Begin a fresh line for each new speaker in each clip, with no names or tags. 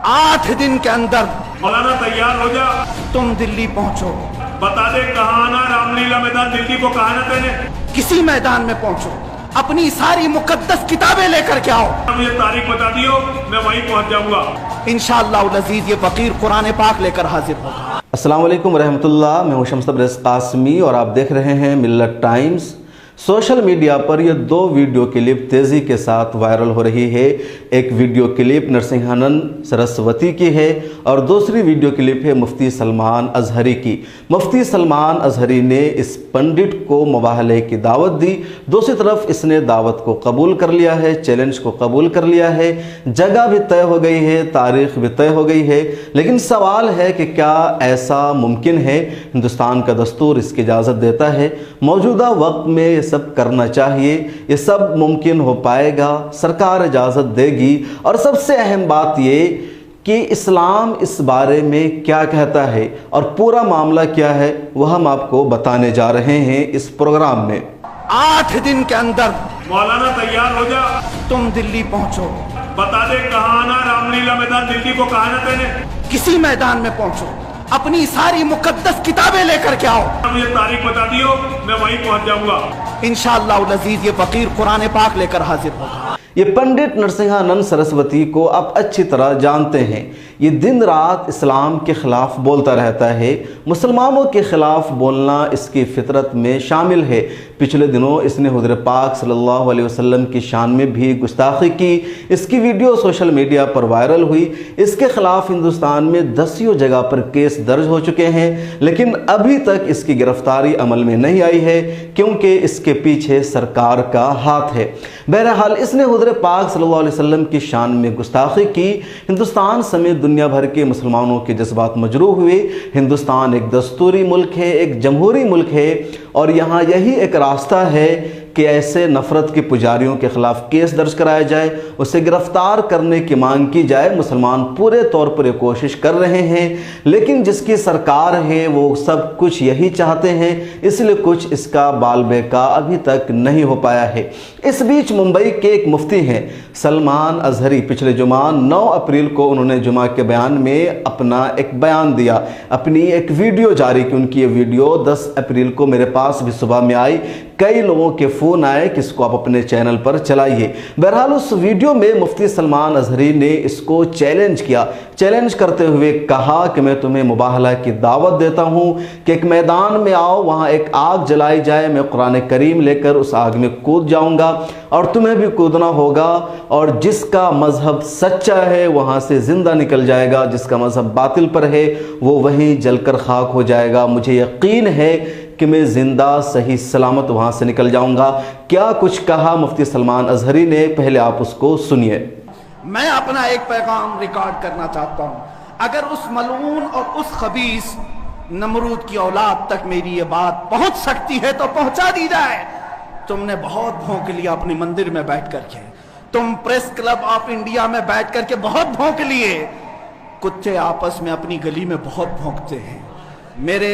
8 दिन के अंदर
मौलाना तैयार हो जा,
तुम दिल्ली पहुंचो।
बता दे कहाँ आना, रामलीला मैदान दिल्ली को कहाँ आना तेने,
किसी मैदान में पहुंचो, अपनी सारी मुकद्दस किताबें लेकर के आओ।
मुझे तारीख बता दियो, मैं वहीं पहुंच जाऊंगा
इंशाअल्लाह अज़ीज़। ये फकीर कुरान पाक लेकर हाजिर होगा।
अस्सलाम वालेकुम रहमतुल्लाह। मैं हूं शम्स तबरेज़ कासमी और आप देख रहे हैं मिल्लत टाइम्स। सोशल मीडिया पर ये 2 वीडियो क्लिप तेज़ी के साथ वायरल हो रही है। एक वीडियो क्लिप नरसिंहानंद सरस्वती की है और दूसरी वीडियो क्लिप है मुफ्ती सलमान अज़हरी की। मुफ्ती सलमान अज़हरी ने इस पंडित को मुबाहले की दावत दी, दूसरी तरफ इसने दावत को कबूल कर लिया है, चैलेंज को कबूल कर लिया है। जगह भी तय हो गई है, तारीख़ भी तय हो गई है, लेकिन सवाल है कि क्या ऐसा मुमकिन है? हिंदुस्तान का दस्तूर इसकी इजाज़त देता है? मौजूदा वक्त में ये सब करना चाहिए? ये सब मुमकिन हो पाएगा? सरकार इजाज़त देगी? और सबसे अहम बात ये कि इस्लाम इस बारे में क्या कहता है और पूरा मामला क्या है, वह हम आपको बताने जा रहे हैं इस प्रोग्राम में।
8 दिन के अंदर
मौलाना तैयार हो जा,
तुम दिल्ली पहुंचो।
बता दे कहाँ आना, रामलीला मैदान दिल्ली को कहाँ आना तेने,
किसी मैदान में पहुंचो, अपनी सारी मुकद्दस किताबें लेकर के आओ।
मुझे तारीख बता दियो, मैं वहीं पहुंच जाऊंगा
इंशाअल्लाह अज़ीज़। ये फकीर कुरान पाक लेकर हाजिर होगा।
ये पंडित नरसिंहानंद सरस्वती को आप अच्छी तरह जानते हैं। ये दिन रात इस्लाम के ख़िलाफ़ बोलता रहता है, मुसलमानों के ख़िलाफ़ बोलना इसकी फितरत में शामिल है। पिछले दिनों इसने हुज़ूर पाक सल्लल्लाहु अलैहि वसल्लम की शान में भी गुस्ताखी की। इसकी वीडियो सोशल मीडिया पर वायरल हुई। इसके ख़िलाफ़ हिंदुस्तान में 10 जगह पर केस दर्ज हो चुके हैं, लेकिन अभी तक इसकी गिरफ्तारी अमल में नहीं आई है, क्योंकि इसके पीछे सरकार का हाथ है। बहरहाल इसने हुज़ूर पाक सल्लल्लाहु अलैहि वसल्लम की शान में गुस्ताखी की। हिंदुस्तान समेत दुनिया भर के मुसलमानों के जज्बात मजरूह हुए। हिंदुस्तान एक दस्तूरी मुल्क है, एक जमहूरी मुल्क है, और यहाँ यही एक रास्ता है कि ऐसे नफ़रत के पुजारियों के ख़िलाफ़ केस दर्ज कराया जाए, उसे गिरफ़्तार करने की मांग की जाए। मुसलमान पूरे तौर पर ये कोशिश कर रहे हैं, लेकिन जिसकी सरकार है वो सब कुछ यही चाहते हैं, इसलिए कुछ इसका बाल बेका अभी तक नहीं हो पाया है। इस बीच मुंबई के एक मुफ्ती हैं सलमान अज़हरी, पिछले जुमा 9 अप्रैल को उन्होंने जुमा के बयान में अपना एक बयान दिया, अपनी एक वीडियो जारी की। उनकी ये वीडियो 10 अप्रैल को मेरे पास भी सुबह में आई। कई लोगों के फ़ोन आए कि इसको आप अपने चैनल पर चलाइए। बहरहाल उस वीडियो में मुफ्ती सलमान अज़हरी ने इसको चैलेंज किया। चैलेंज करते हुए कहा कि मैं तुम्हें मुबाहला की दावत देता हूँ कि एक मैदान में आओ, वहाँ एक आग जलाई जाए, मैं कुरान करीम लेकर उस आग में कूद जाऊँगा और तुम्हें भी कूदना होगा, और जिसका मज़हब सच्चा है वहाँ से ज़िंदा निकल जाएगा, जिसका मज़हब बातिल पर है वो वहीं जलकर खाक हो जाएगा। मुझे यकीन है कि मैं ज़िंदा सही सलामत वहाँ से निकल जाऊँगा। क्या कुछ कहा मुफ्ती सलमान अज़हरी ने, पहले आप उसको सुनिए।
मैं अपना एक पैगाम रिकॉर्ड करना चाहता हूँ। अगर उस मलऊन और उस खबीस नमरूद की औलाद तक मेरी ये बात पहुँच सकती है तो पहुँचा दी जाए। तुमने बहुत भौंक लिया अपने मंदिर में बैठ करके, तुम प्रेस क्लब ऑफ इंडिया में बैठ करके बहुत भौंक लिए। कुत्ते आपस में अपनी गली में बहुत भौंकते हैं। मेरे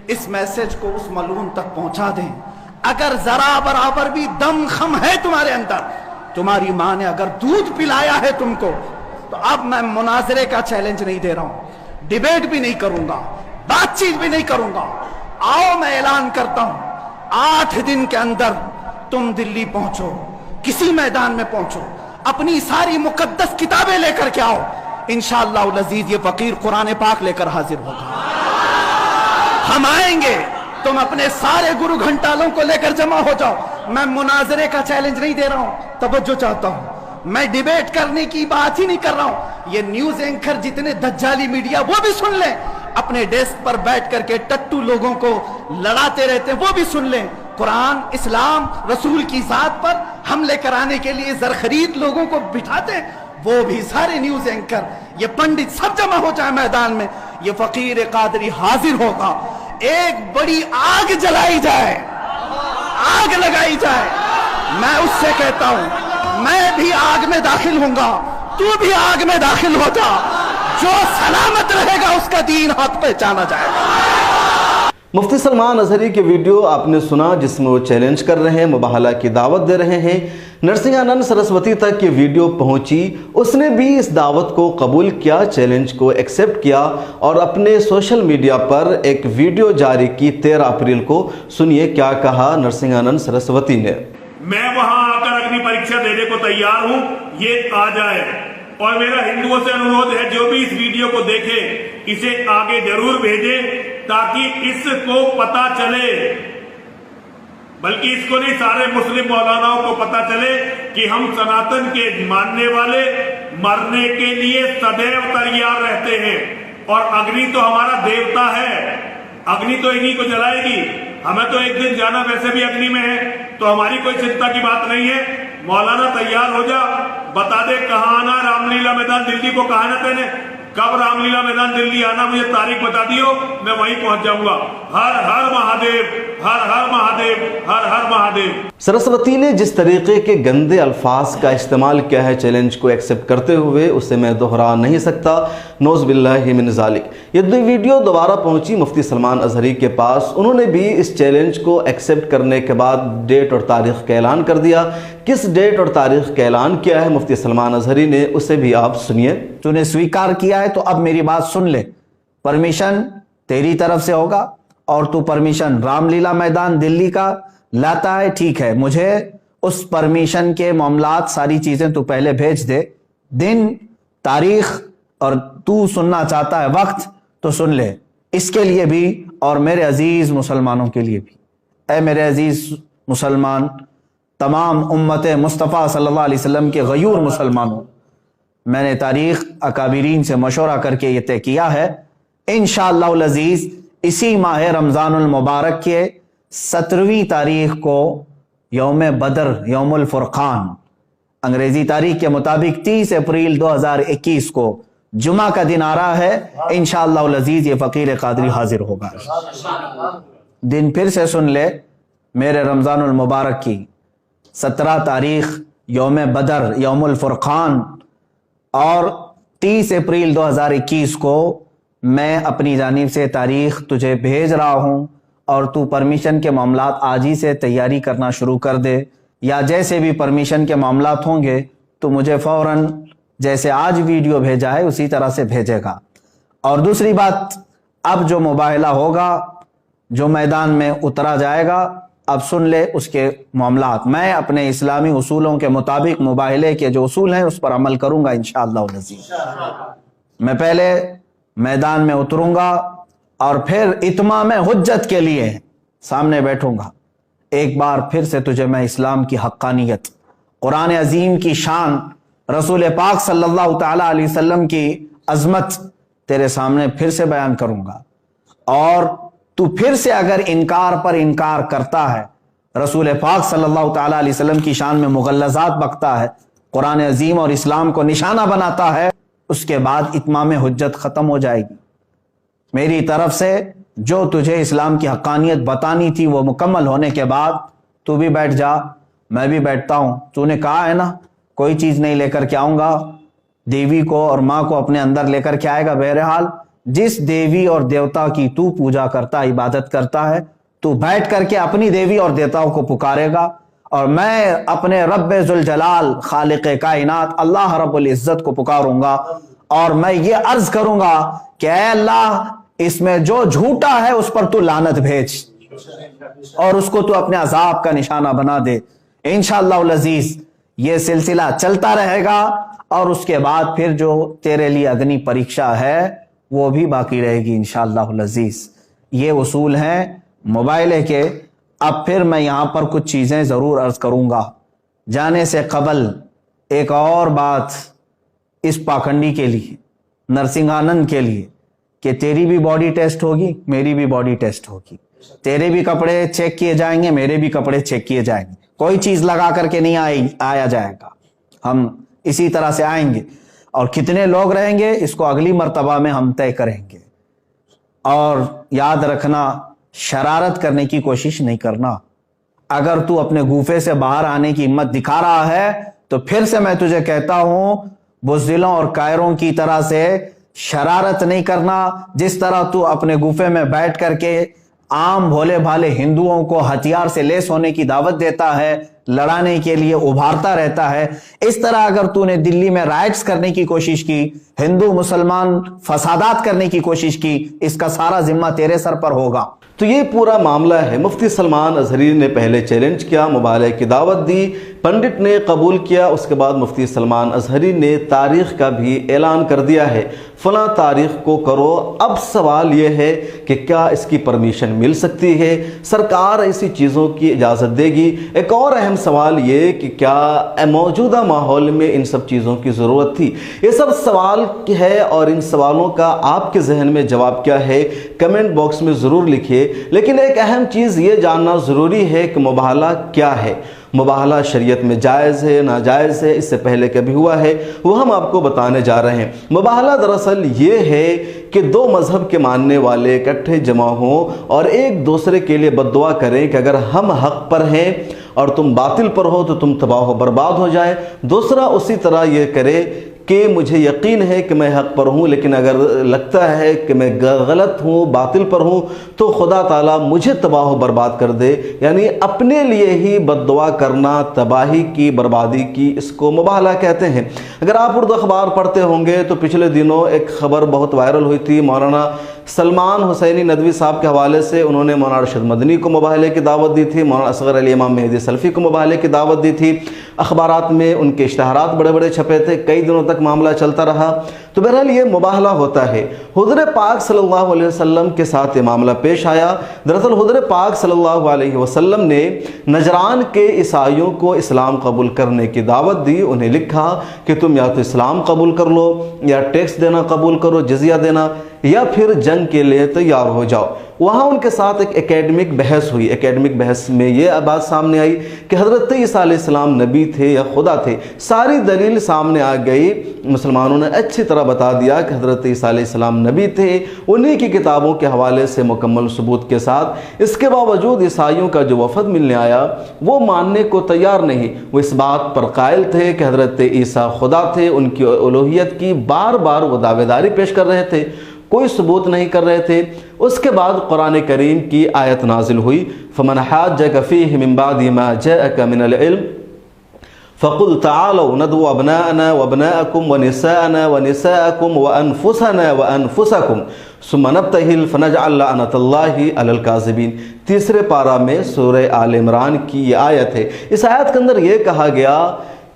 इस मैसेज को उस मलून तक पहुंचा दें। अगर जरा बराबर भी दम खम है तुम्हारे अंदर, तुम्हारी माँ ने अगर दूध पिलाया है तुमको, तो अब मैं मुनाजरे का चैलेंज नहीं दे रहा हूं, डिबेट भी नहीं करूंगा, बातचीत भी नहीं करूंगा। आओ मैं ऐलान करता हूं, 8 दिन के अंदर तुम दिल्ली पहुंचो, किसी मैदान में पहुंचो, अपनी सारी मुकद्दस किताबें लेकर के आओ। इंशाअल्लाह अज़ीज़। ये फकीर कुरान पाक लेकर हाजिर होगा। हम आएंगे, तुम अपने सारे गुरु घंटालों को लेकर जमा हो जाओ। मैं मुनाजरे का चैलेंज नहीं दे रहा हूं, तवज्जो चाहता हूं। मैं डिबेट करने की बात ही नहीं कर रहा हूं। ये न्यूज एंकर जितने दज्जाली मीडिया वो भी सुन लें, अपने डेस्क पर बैठ करके टट्टू लोगों को लड़ाते रहते हैं वो भी सुन लें। कुरान, इस्लाम, रसूल की जात पर हमले कराने के लिए जरखरीद लोगों को बिठाते हैं, वो भी सारे न्यूज एंकर, ये पंडित सब जमा हो जाए मैदान में। ये फकीर कादरी हाजिर होगा। एक बड़ी आग जलाई जाए, आग लगाई जाए। मैं उससे कहता हूं, मैं भी आग में दाखिल होऊंगा, तू भी आग में दाखिल हो जा। जो सलामत रहेगा उसका दीन हक पहचाना जाएगा।
مفتی سلمان اظہری کے ویڈیو آپ نے سنا جس میں وہ چیلنج کر رہے ہیں، مباہلہ کی دعوت دے رہے ہیں۔ نرسنگھانند سرسوتی تک یہ ویڈیو پہنچی، اس نے بھی اس دعوت کو قبول کیا، چیلنج کو ایکسیپٹ کیا اور اپنے سوشل میڈیا پر ایک ویڈیو جاری کی 13 اپریل کو۔ سنیے کیا کہا نرسنگھانند سرسوتی نے۔
میں وہاں آ کر اگنی پریکشا دینے کو تیار ہوں، یہ آ جائے، اور میرا ہندوؤں سے انورودھ ہے جو بھی اس ویڈیو کو دیکھے اسے آگے ضرور بھیجے تاکہ اس کو پتا چلے، بلکہ اس کو نہیں سارے مسلم مولاناؤں کو پتا چلے کہ ہم سناتن کے ماننے والے مرنے کے لیے سدیو تیار رہتے ہیں، اور اگنی تو ہمارا دیوتا ہے، اگنی تو انہی کو جلائے گی، ہمیں تو ایک دن جانا ویسے بھی اگنی میں ہے، تو ہماری کوئی چنتا کی بات نہیں ہے۔ مولانا تیار ہو جا، بتا دے کہاں آنا، رام لیلا میدان دلی کو کہا نا تینے، کب رام لیلا میدان دلی آنا، مجھے تاریخ بتا دیو، میں وہیں پہنچ جاؤں گا۔ ہر ہر مہادیو، ہر ہر مہادیو، ہر ہر مہادیو۔
سرسوتی نے جس طریقے کے گندے الفاظ کا استعمال کیا ہے چیلنج کو ایکسیپٹ کرتے ہوئے، اسے میں دہرا نہیں سکتا، نعوذ باللہ من ذالک۔ یہ ویڈیو دوبارہ پہنچی مفتی سلمان اظہری کے پاس، انہوں نے بھی اس چیلنج کو ایکسیپٹ کرنے کے بعد ڈیٹ اور تاریخ کا اعلان کر دیا۔ کس ڈیٹ اور تاریخ کا اعلان کیا ہے مفتی سلمان اظہری نے، اسے بھی آپ سنیے۔
تو نے سویکار کیا ہے تو اب میری بات سن لے، پرمیشن تیری طرف سے ہوگا، اور تو پرمیشن رام لیلا میدان دلی کا لاتا ہے، ٹھیک ہے، مجھے اس پرمیشن کے معاملات ساری چیزیں تو پہلے بھیج دے، دن تاریخ، اور تو سننا چاہتا ہے وقت تو سن لے، اس کے لیے بھی اور میرے عزیز مسلمانوں کے لیے بھی۔ اے میرے عزیز مسلمان، تمام امت مصطفیٰ صلی اللہ علیہ وسلم کے غیور مسلمانوں، میں نے تاریخ اکابرین سے مشورہ کر کے یہ طے کیا ہے، انشاءاللہ العزیز اسی ماہ رمضان المبارک کے 17ویں تاریخ کو یوم بدر، یوم الفرقان، انگریزی تاریخ کے مطابق 30 اپریل 2021 کو جمعہ کا دن آ رہا ہے، انشاءاللہ العزیز یہ فقیر قادری حاضر ہوگا۔ دن پھر سے سن لے، میرے رمضان المبارک کی 17 تاریخ یوم بدر، یوم الفرقان، اور 30 اپریل 2021 کو میں اپنی جانب سے تاریخ تجھے بھیج رہا ہوں، اور تو پرمیشن کے معاملات آج ہی سے تیاری کرنا شروع کر دے، یا جیسے بھی پرمیشن کے معاملات ہوں گے تو مجھے فوراً جیسے آج ویڈیو بھیجا ہے اسی طرح سے بھیجے گا۔ اور دوسری بات، اب جو مباہلہ ہوگا، جو میدان میں اترا جائے گا، اب سن لے اس کے معاملات۔ میں اپنے اسلامی اصولوں کے مطابق مباہلے کے جو اصول ہیں اس پر عمل کروں گا انشاءاللہ العزیز۔ میں پہلے میدان میں اتروں گا اور پھر اتمام حجت کے لیے سامنے بیٹھوں گا۔ ایک بار پھر سے تجھے میں اسلام کی حقانیت، قرآن عظیم کی شان، رسول پاک صلی اللہ تعالی علیہ وسلم کی عظمت تیرے سامنے پھر سے بیان کروں گا، اور تو پھر سے اگر انکار پر انکار کرتا ہے، رسول پاک صلی اللہ تعالی علیہ وسلم کی شان میں مغلظات بکتا ہے، قرآن عظیم اور اسلام کو نشانہ بناتا ہے، اس کے بعد اتمام حجت ختم ہو جائے گی۔ میری طرف سے جو تجھے اسلام کی حقانیت بتانی تھی وہ مکمل ہونے کے بعد تو بھی بیٹھ جا، میں بھی بیٹھتا ہوں۔ تو نے کہا ہے نا کوئی چیز نہیں لے کر کے آؤں گا، دیوی کو اور ماں کو اپنے اندر لے کر کے آئے گا۔ بہرحال جس دیوی اور دیوتا کی تو پوجا کرتا، عبادت کرتا ہے، تو بیٹھ کر کے اپنی دیوی اور دیوتاؤں کو پکارے گا، اور میں اپنے رب ذوالجلال خالق کائنات اللہ رب العزت کو پکاروں گا، اور میں یہ عرض کروں گا کہ اے اللہ، اس میں جو جھوٹا ہے اس پر تو لعنت بھیج، اور اس کو تو اپنے عذاب کا نشانہ بنا دے۔ انشاءاللہ العزیز یہ سلسلہ چلتا رہے گا، اور اس کے بعد پھر جو تیرے لیے اگنی پریکشا ہے وہ بھی باقی رہے گی انشاءاللہ العزیز۔ یہ اصول ہیں مباہلے کے۔ اب پھر میں یہاں پر کچھ چیزیں ضرور عرض کروں گا۔ جانے سے قبل ایک اور بات اس پاکھنڈی کے لیے، نرسنگھانند کے لیے، کہ تیری بھی باڈی ٹیسٹ ہوگی، میری بھی باڈی ٹیسٹ ہوگی، تیرے بھی کپڑے چیک کیے جائیں گے، میرے بھی کپڑے چیک کیے جائیں گے، کوئی چیز لگا کر کے نہیں آیا جائے گا، ہم اسی طرح سے آئیں گے، اور کتنے لوگ رہیں گے اس کو اگلی مرتبہ میں ہم طے کریں گے۔ اور یاد رکھنا، شرارت کرنے کی کوشش نہیں کرنا۔ اگر تو اپنے گوفے سے باہر آنے کی ہمت دکھا رہا ہے تو پھر سے میں تجھے کہتا ہوں، بزدلوں اور کائروں کی طرح سے شرارت نہیں کرنا۔ جس طرح تو اپنے گوفے میں بیٹھ کر کے आम भोले भाले हिंदुओं को हथियार से लेस होने की दावत देता है, लड़ाने के लिए उभारता रहता है। इस तरह अगर तूने दिल्ली में राइट्स करने की कोशिश की, हिंदू मुसलमान फसादात करने की कोशिश की, इसका सारा जिम्मा तेरे सर पर होगा।
तो ये पूरा मामला है। मुफ्ती सलमान अजहरी ने पहले चैलेंज किया, मुबालगे की दावत दी, पंडित ने कबूल किया। उसके बाद मुफ्ती सलमान अजहरी ने तारीख का भी ऐलान कर दिया है, फलां तारीख को करो। अब सवाल ये है कि क्या इसकी परमिशन मिल सकती है, सरकार ऐसी चीज़ों की इजाज़त देगी। एक और अहम सवाल ये कि क्या मौजूदा माहौल में इन सब चीज़ों की ज़रूरत थी। ये सब सवाल है और इन सवालों का आपके जहन में जवाब क्या है, कमेंट बॉक्स में ज़रूर लिखिए। लेकिन एक अहम चीज़ ये जानना ज़रूरी है कि मुबाहला क्या है, मुबाहला शरीयत में जायज़ है नाजायज़ है, इससे पहले कभी हुआ है, वो हम आपको बताने जा रहे हैं। मुबाहला दरअसल ये है कि दो मज़हब के मानने वाले इकट्ठे जमा हों और एक दूसरे के लिए बद्दुआ करें कि अगर हम हक़ पर हैं और तुम बातिल पर हो तो तुम तबाह बर्बाद हो जाए। दूसरा उसी तरह ये करे कि मुझे यकीन है कि मैं हक़ पर हूँ, लेकिन अगर लगता है कि मैं गलत हूँ, बातिल पर हूँ, तो खुदा ताला मुझे तबाह बर्बाद कर दे। यानी अपने लिए ही बद्दुआ करना, तबाही की, बर्बादी की, इसको मुबाहला कहते हैं। अगर आप उर्दू अखबार पढ़ते होंगे तो पिछले दिनों एक ख़बर बहुत वायरल हुई थी, मौलाना सलमान हुसैनी नदवी साहब के हवाले से। उन्होंने मौलाना अरशद मदनी को मुबाहले की दावत दी थी, मौलाना असगर अली इमाम मेहदी सल्फ़ी को मुबाहले की दावत दी थी। अखबारात में उनके इश्तहारात बड़े बड़े छपे थे, कई दिनों तक मामला चलता रहा। तो बहरहाल ये मुबाहला होता है। हुज़ूर पाक सल्लल्लाहु अलैहि वसल्लम के साथ ये मामला पेश आया। दरअसल हुज़ूर पाक सल्लल्लाहु अलैहि वसल्लम ने नजरान के ईसाइयों को इस्लाम कबूल करने की दावत दी। उन्हें लिखा कि तुम या तो इस्लाम कबूल कर लो, या टैक्स देना कबूल करो, जजिया देना, या फिर जंग के लिए तैयार हो जाओ। वहाँ उनके साथ एक एकेडमिक बहस हुई। एकेडमिक बहस में ये बात सामने आई कि हज़रत ईसा अलैहिस्सलाम नबी थे या खुदा थे। सारी दलील सामने आ गई। मुसलमानों ने अच्छी तरह बता दिया कि हज़रत ईसा अलैहिस्सलाम नबी थे, उन्हीं की किताबों के हवाले से मुकम्मल सबूत के साथ। इसके बावजूद ईसाइयों का जो वफद मिलने आया वो मानने को तैयार नहीं। वो इस बात पर कायल थे कि हज़रत ईसा खुदा थे, उनकी उलूहियत की बार बार वो दावेदारी पेश कर रहे थे, कोई सबूत नहीं कर रहे थे। उसके बाद कुरान करीम की आयत नाजिल हुई, फमन हाज्जक फीहि मिन बादि मा जाअक मिनल इल्म फ़क़ुल तआलौ नदउ अबनाअना व अबनाअकुम व निसाअना व निसाअकुम व अनफुसना व अनफुसकुम सुम्मा नब्तहिल फ़नजअल लअनतल्लाहि अलल काज़िबीन। तीसरे पारा में सूरह आल इमरान की ये आयत है। इस आयत के अंदर ये कहा गया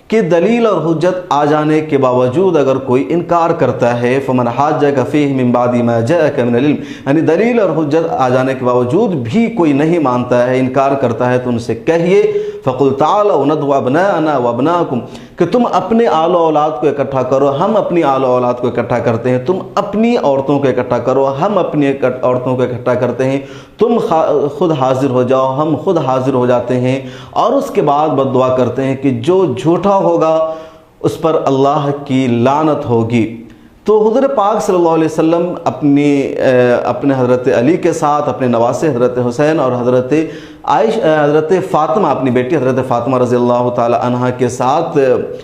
कि दलील और हुज्जत आ जाने के बावजूद अगर कोई इनकार करता है, फमन हाज्जक फीहि मिन बादि मा जाअक मिनल इल्म, यानी दलील और हुज्जत आ जाने के बावजूद भी कोई नहीं मानता है, इनकार करता है, तो उनसे कहिए फ़क़ुल तआलौ नदउ अबनाअना व अबनाअकुम, कि तुम अपने आलो औलाद को इकट्ठा करो, हम अपनी आलो औलाद को इकट्ठा करते हैं। तुम अपनी औरतों को इकट्ठा करो, हम अपनी औरतों को इकट्ठा करते हैं। तुम खुद हाजिर हो जाओ, हम खुद हाजिर हो जाते हैं। और उसके बाद बद्दुआ करते हैं कि जो झूठा होगा उस पर अल्लाह की लानत होगी। तो हुज़ूर पाक सल्लल्लाहु अलैहि वसल्लम अपने हज़रत अली के साथ, अपने नवासे हज़रत हुसैन और हज़रत फ़ातिमा, अपनी बेटी हज़रत फ़ातिमा रज़ियल्लाहु ताला अन्हा के साथ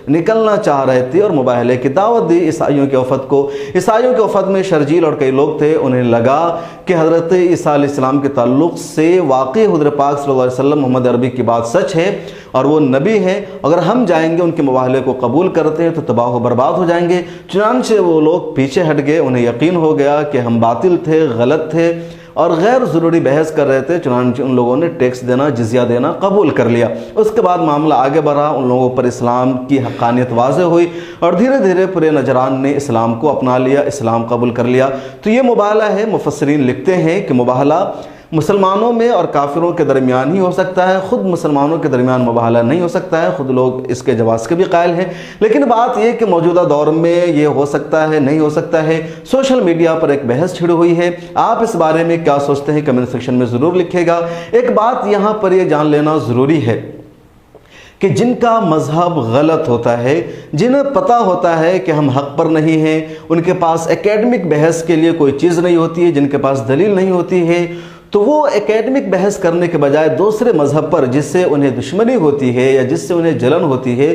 निकलना चाह रहे थे और मुबाहले की दावत दी ईसाइयों के वफ़द को। ईसाइयों के वफ़द में शर्जील और कई लोग थे। उन्हें लगा कि हज़रत ईसा अलैहिस्सलाम के ताल्लुक़ से वाक़ई हुज़ूर पाक सल्लल्लाहु अलैहि वसल्लम मोहम्मद अरबी की बात सच है और वो नबी हैं। अगर हम जाएंगे उनके मुबाहले को कबूल करते हैं तो तबाह व बर्बाद हो जाएंगे। चुनांचे वो लोग पीछे हट गए। उन्हें यकीन हो गया कि हम बातिल थे, गलत थे और गैर ज़रूरी बहस कर रहे थे। चुनांचे उन लोगों ने टैक्स देना, जिज़िया देना कबूल कर लिया। उसके बाद मामला आगे बढ़ा, उन लोगों पर इस्लाम की हक़ानियत वाज़ेह हुई और धीरे धीरे पूरे नजरान ने इस्लाम को अपना लिया, इस्लाम कबूल कर लिया। तो ये मुबाहला है। मुफस्सिरीन लिखते हैं कि मुबाहला मुसलमानों में और काफिरों के दरमियान ही हो सकता है, ख़ुद मुसलमानों के दरमियान मुबाहला नहीं हो सकता है। ख़ुद लोग इसके जवाज़ के भी कायल हैं। लेकिन बात यह कि मौजूदा दौर में ये हो सकता है, नहीं हो सकता है। सोशल मीडिया पर एक बहस छिड़ी हुई है। आप इस बारे में क्या सोचते हैं कमेंट सेक्शन में ज़रूर लिखिएगा। एक बात यहाँ पर यह जान लेना ज़रूरी है कि जिनका मज़हब गलत होता है, जिन्हें पता होता है कि हम हक़ पर नहीं हैं, उनके पास एकेडमिक बहस के लिए कोई चीज़ नहीं होती है, जिनके पास दलील नहीं होती है, तो वो एकेडमिक बहस करने के बजाय दूसरे मज़हब पर जिससे उन्हें दुश्मनी होती है या जिससे उन्हें जलन होती है,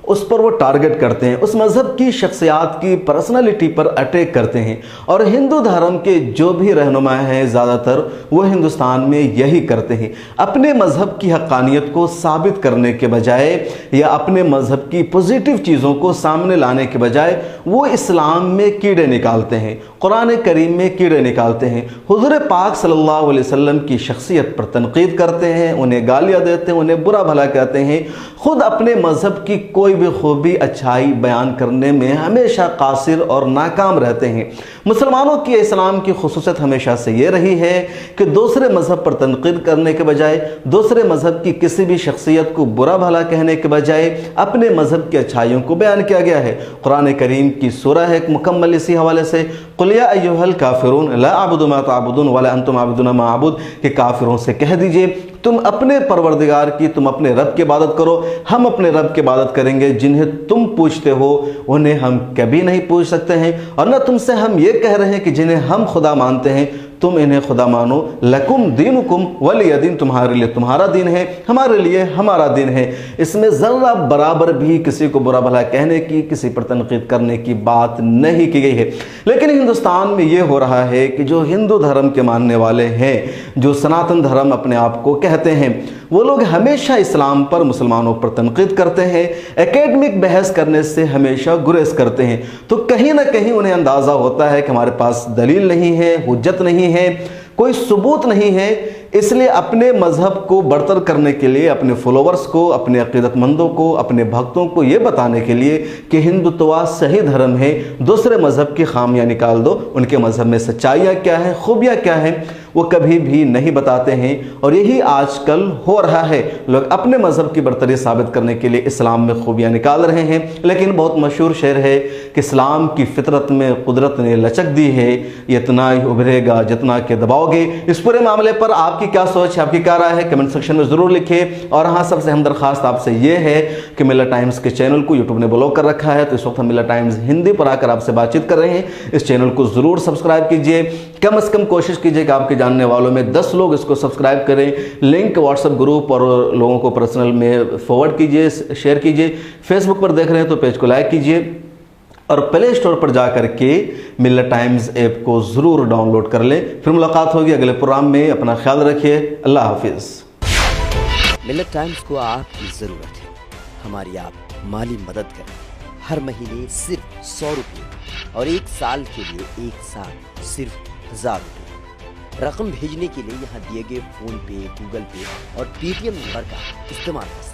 उस पर वो टारगेट करते हैं, उस मज़हब की शख्सियात की पर्सनालिटी पर अटैक करते हैं। और हिंदू धर्म के जो भी रहनुमा हैं ज़्यादातर वो हिंदुस्तान में यही करते हैं। अपने मज़हब की हक़ानियत को साबित करने के बजाय या अपने मज़हब की पॉजिटिव चीज़ों को सामने लाने के बजाय वो इस्लाम में कीड़े निकालते हैं, कुरान करीम में कीड़े निकालते हैं, हुज़ूर पाक सल्लल्लाहु अलैहि वसल्लम की शख्सियत पर तनक़ीद करते हैं, उन्हें गालियाँ देते हैं, उन्हें बुरा भला कहते हैं, खुद अपने मज़हब की कोई भी खूबी अच्छाई बयान करने में हमेशा कासिर और नाकाम रहते हैं। मुसलमानों की इस्लाम की खुसूसियत हमेशा से ये रही है कि दूसरे मज़हब पर तनक़ीद करने के बजाय, दूसरे मज़हब की किसी भी शख्सियत को बुरा भला कहने के बजाय अपने मज़हब की अच्छाइयों को बयान किया गया है। कुरान करीम की सूरह है मुकम्मल इसी हवाले से, कुल या अय्युहल काफिरून ला अअबुदु मा तअबुदून वला अंतुम आबिदून मा अअबुद, कि काफिरों से कह दीजिए तुम अपने परवरदिगार की, तुम अपने रब की इबादत करो, हम अपने रब की इबादत करेंगे, जिन्हें तुम पूछते हो उन्हें हम कभी नहीं पूछ सकते हैं, और न तुमसे हम ये कह रहे हैं कि जिन्हें हम खुदा मानते हैं तुम इन्हें खुदा मानो, लकुम दीनुकुम वलिय दीन, तुम्हारे लिए तुम्हारा दिन है, हमारे लिए हमारा दिन है। इसमें ज़रा बराबर भी किसी को बुरा भला कहने की, किसी पर तनक़ीद करने की बात नहीं की गई है। लेकिन हिंदुस्तान में ये हो रहा है कि जो हिंदू धर्म के मानने वाले हैं, जो सनातन धर्म अपने आप को कहते हैं, वो लोग हमेशा इस्लाम पर, मुसलमानों पर तनक़ीद करते हैं, एकेडमिक बहस करने से हमेशा गुरेज करते हैं। तो कहीं ना कहीं उन्हें अंदाज़ा होता है कि हमारे पास दलील नहीं है, हुज्जत नहीं है, कोई सबूत नहीं है, इसलिए अपने मज़हब को बरतर करने के लिए, अपने फॉलोवर्स को, अपने अक़ीदतमंदों को, अपने भक्तों को ये बताने के लिए कि हिंदुत्व सही धर्म है, दूसरे मज़हब की खामियां निकाल दो, उनके मज़हब में सच्चाइयाँ क्या हैं, खूबियाँ क्या हैं, वो कभी भी नहीं बताते हैं। और यही आजकल हो रहा है, लोग अपने मज़हब की बरतरी साबित करने के लिए इस्लाम में खूबियाँ निकाल रहे हैं। लेकिन बहुत मशहूर शेर है कि इस्लाम की फितरत में कुदरत ने लचक दी है, इतना ही उभरेगा जितना के दबाओगे। इस पूरे मामले पर आपकी क्या सोच है, आपकी क्या राय है, कमेंट सेक्शन में ज़रूर लिखिए। और हाँ, सबसे अहम दरख्वास्त आपसे ये है कि मिल्लत टाइम्स के चैनल को यूट्यूब ने ब्लॉक कर रखा है, तो इस वक्त हम मिल्लत टाइम्स हिंदी पर आकर आपसे बातचीत कर रहे हैं। इस चैनल को ज़रूर सब्सक्राइब कीजिए, कम से कम कोशिश कीजिए कि आपके जानने वालों में 10 लोग इसको सब्सक्राइब करें। लिंक व्हाट्सएप ग्रुप और लोगों को पर्सनल में फॉरवर्ड कीजिए, शेयर कीजिए। फेसबुक पर देख रहे हैं तो पेज को लाइक कीजिए और प्ले स्टोर पर जाकर के मिल्लत टाइम्स ऐप को ज़रूर डाउनलोड कर लें। फिर मुलाकात होगी अगले प्रोग्राम में। अपना ख्याल रखिए। अल्लाह हाफिज़।
मिल्लत टाइम्स को आपकी ज़रूरत है, हमारी आप माली मदद करें। हर महीने सिर्फ 100 रुपये और 1 साल के लिए एक साथ सिर्फ 1000 रुपये। रकम भेजने के लिए यहाँ दिए गए फ़ोन पे, गूगल पे और पेटीएम नंबर का इस्तेमाल कर सकते हैं।